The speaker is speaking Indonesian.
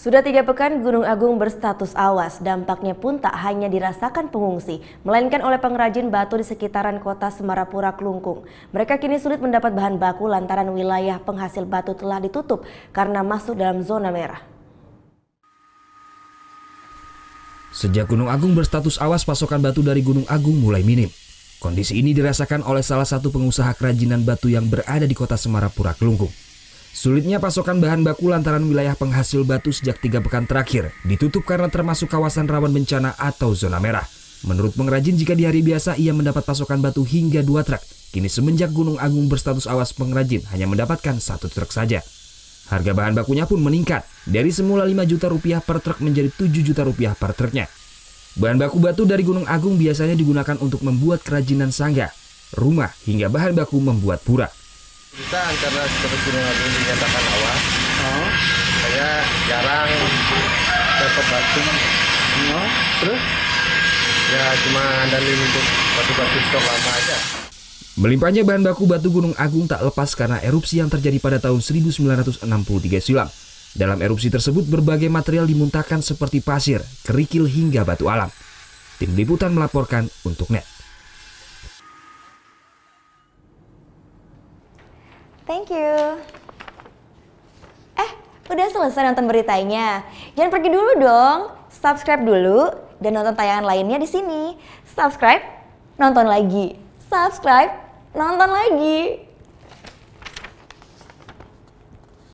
Sudah 3 pekan Gunung Agung berstatus awas, dampaknya pun tak hanya dirasakan pengungsi, melainkan oleh pengrajin batu di sekitaran kota Semarapura Klungkung. Mereka kini sulit mendapat bahan baku lantaran wilayah penghasil batu telah ditutup karena masuk dalam zona merah. Sejak Gunung Agung berstatus awas, pasokan batu dari Gunung Agung mulai minim. Kondisi ini dirasakan oleh salah satu pengusaha kerajinan batu yang berada di kota Semarapura Klungkung. Sulitnya pasokan bahan baku lantaran wilayah penghasil batu sejak 3 pekan terakhir ditutup karena termasuk kawasan rawan bencana atau zona merah. Menurut pengrajin, jika di hari biasa ia mendapat pasokan batu hingga 2 truk, kini semenjak Gunung Agung berstatus awas, pengrajin hanya mendapatkan 1 truk saja. Harga bahan bakunya pun meningkat, dari semula 5 juta rupiah per truk menjadi 7 juta rupiah per truknya. Bahan baku batu dari Gunung Agung biasanya digunakan untuk membuat kerajinan sangga, rumah, hingga bahan baku membuat pura. Kita karena seperti Gunung Agung dinyatakan awas, saya jarang dapat batu. Terus ya cuma andalin untuk batu-batu stok lama aja. Melimpahnya bahan baku batu Gunung Agung tak lepas karena erupsi yang terjadi pada tahun 1963 silam. Dalam erupsi tersebut berbagai material dimuntahkan seperti pasir, kerikil hingga batu alam. Tim Liputan melaporkan untuk NET. Thank you. Udah selesai nonton beritanya? Jangan pergi dulu dong. Subscribe dulu dan nonton tayangan lainnya di sini. Subscribe, nonton lagi. Subscribe, nonton lagi.